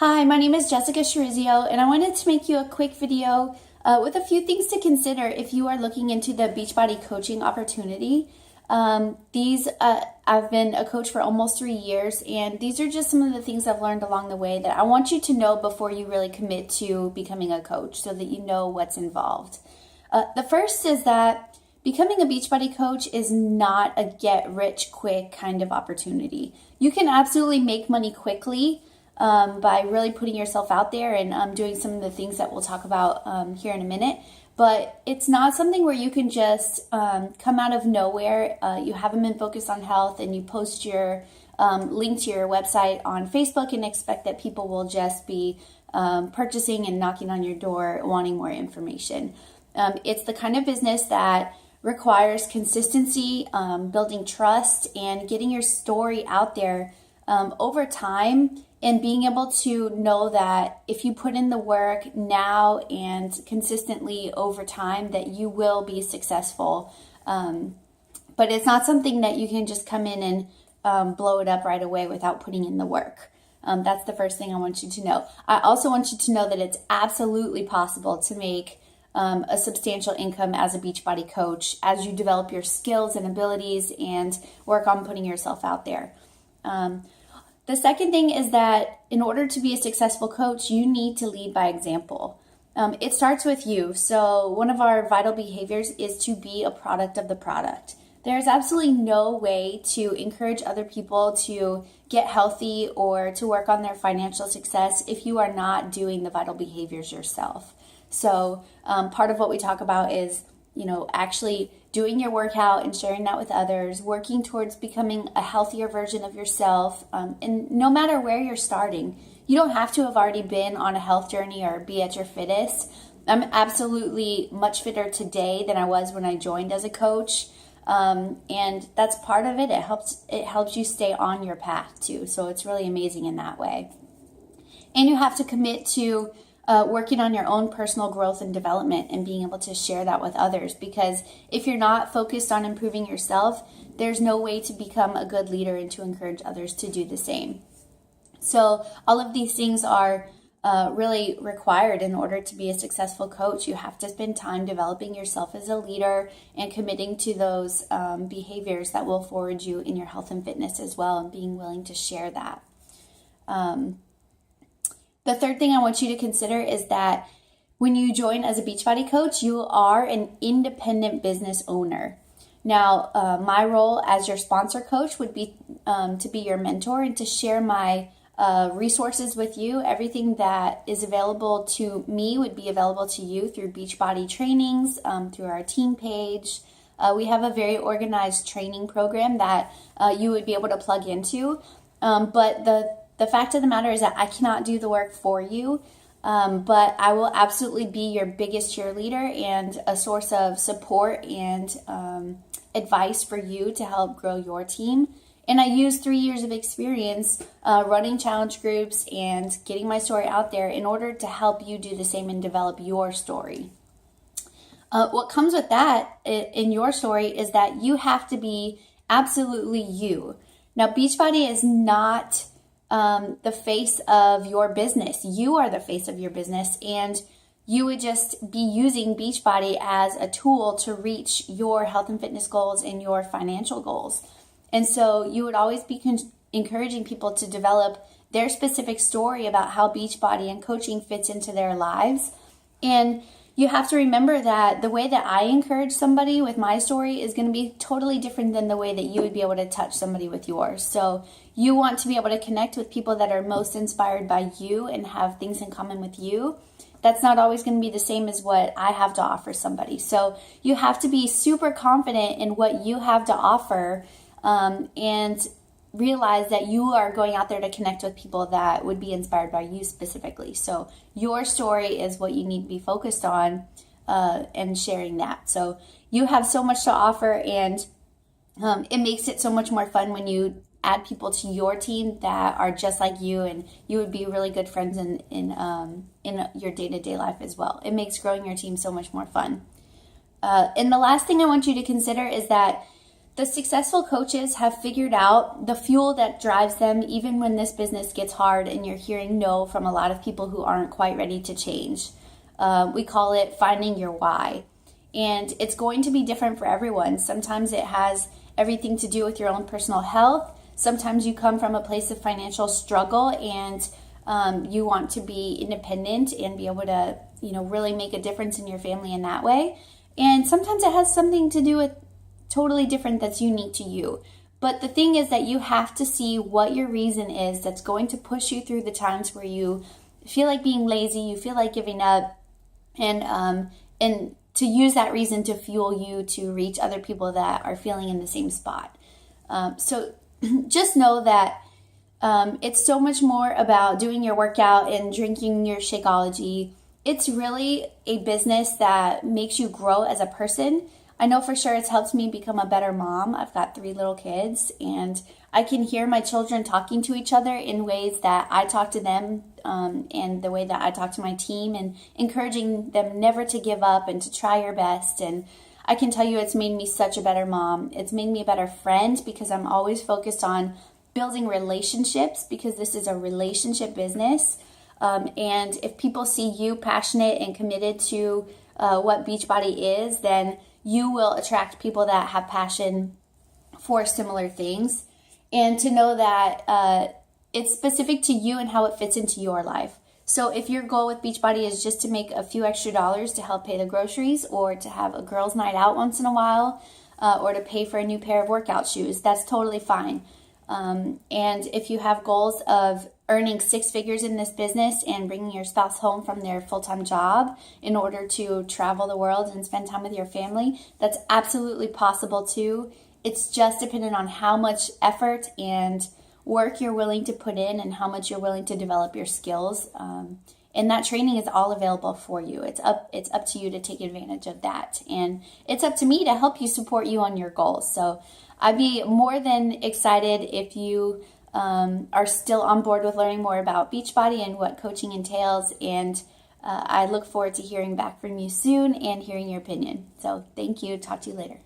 Hi, my name is Jessica Shirizio, and I wanted to make you a quick video with a few things to consider if you are looking into the Beachbody coaching opportunity. I've been a coach for almost 3 years, and these are just some of the things I've learned along the way that I want you to know before you really commit to becoming a coach so that you know what's involved. The first is that becoming a Beachbody coach is not a get-rich-quick kind of opportunity. You can absolutely make money quickly by really putting yourself out there and doing some of the things that we'll talk about here in a minute. But it's not something where you can just come out of nowhere. You haven't been focused on health and you post your link to your website on Facebook and expect that people will just be purchasing and knocking on your door wanting more information. It's the kind of business that requires consistency, building trust, and getting your story out there over time, and being able to know that if you put in the work now and consistently over time that you will be successful. But it's not something that you can just come in and blow it up right away without putting in the work. That's the first thing I want you to know. I also want you to know that it's absolutely possible to make a substantial income as a Beachbody coach as you develop your skills and abilities and work on putting yourself out there. The second thing is that in order to be a successful coach, you need to lead by example. It starts with you. So one of our vital behaviors is to be a product of the product. There's absolutely no way to encourage other people to get healthy or to work on their financial success if you are not doing the vital behaviors yourself. So part of what we talk about is, actually doing your workout and sharing that with others, working towards becoming a healthier version of yourself. And no matter where you're starting, you don't have to have already been on a health journey or be at your fittest. I'm absolutely much fitter today than I was when I joined as a coach. And that's part of it. It helps you stay on your path too. So it's really amazing in that way. And you have to commit to working on your own personal growth and development and being able to share that with others. Because if you're not focused on improving yourself, there's no way to become a good leader and to encourage others to do the same. So all of these things are really required in order to be a successful coach. You have to spend time developing yourself as a leader and committing to those behaviors that will forward you in your health and fitness as well, and being willing to share that. The third thing I want you to consider is that when you join as a Beachbody coach, you are an independent business owner. Now, my role as your sponsor coach would be to be your mentor and to share my resources with you. Everything that is available to me would be available to you through Beachbody trainings, through our team page. We have a very organized training program that you would be able to plug into. But the fact of the matter is that I cannot do the work for you, but I will absolutely be your biggest cheerleader and a source of support and advice for you to help grow your team. And I use 3 years of experience running challenge groups and getting my story out there in order to help you do the same and develop your story. What comes with that in your story is that you have to be absolutely you. Now, Beachbody is not the face of your business. You are the face of your business, and you would just be using Beachbody as a tool to reach your health and fitness goals and your financial goals. And so you would always be encouraging people to develop their specific story about how Beachbody and coaching fits into their lives. And you have to remember that the way that I encourage somebody with my story is going to be totally different than the way that you would be able to touch somebody with yours. So you want to be able to connect with people that are most inspired by you and have things in common with you. That's not always going to be the same as what I have to offer somebody. So you have to be super confident in what you have to offer, and realize that you are going out there to connect with people that would be inspired by you specifically. So your story is what you need to be focused on and sharing that. So you have so much to offer, and it makes it so much more fun when you add people to your team that are just like you, and you would be really good friends in your day-to-day life as well. It makes growing your team so much more fun. And the last thing I want you to consider is that The successful coaches have figured out the fuel that drives them even when this business gets hard and you're hearing no from a lot of people who aren't quite ready to change. We call it finding your why. And it's going to be different for everyone. Sometimes it has everything to do with your own personal health. Sometimes you come from a place of financial struggle and you want to be independent and be able to, really make a difference in your family in that way. And sometimes it has something to do with totally different that's unique to you. But the thing is that you have to see what your reason is that's going to push you through the times where you feel like being lazy, you feel like giving up, and to use that reason to fuel you to reach other people that are feeling in the same spot. So just know that it's so much more about doing your workout and drinking your Shakeology. It's really a business that makes you grow as a person. I know for sure it's helped me become a better mom. I've got 3 little kids, and I can hear my children talking to each other in ways that I talk to them, and the way that I talk to my team, and encouraging them never to give up and to try your best. And I can tell you it's made me such a better mom. It's made me a better friend because I'm always focused on building relationships, because this is a relationship business. And if people see you passionate and committed to what Beachbody is, then you will attract people that have passion for similar things. And to know that it's specific to you and how it fits into your life. So if your goal with Beachbody is just to make a few extra dollars to help pay the groceries, or to have a girls' night out once in a while, or to pay for a new pair of workout shoes, that's totally fine. And if you have goals of earning 6 figures in this business and bringing your spouse home from their full-time job in order to travel the world and spend time with your family, that's absolutely possible too. It's just dependent on how much effort and work you're willing to put in and how much you're willing to develop your skills. And that training is all available for you. It's up to you to take advantage of that. And it's up to me to help you support you on your goals. So I'd be more than excited if you are still on board with learning more about Beachbody and what coaching entails. And I look forward to hearing back from you soon and hearing your opinion. So thank you. Talk to you later.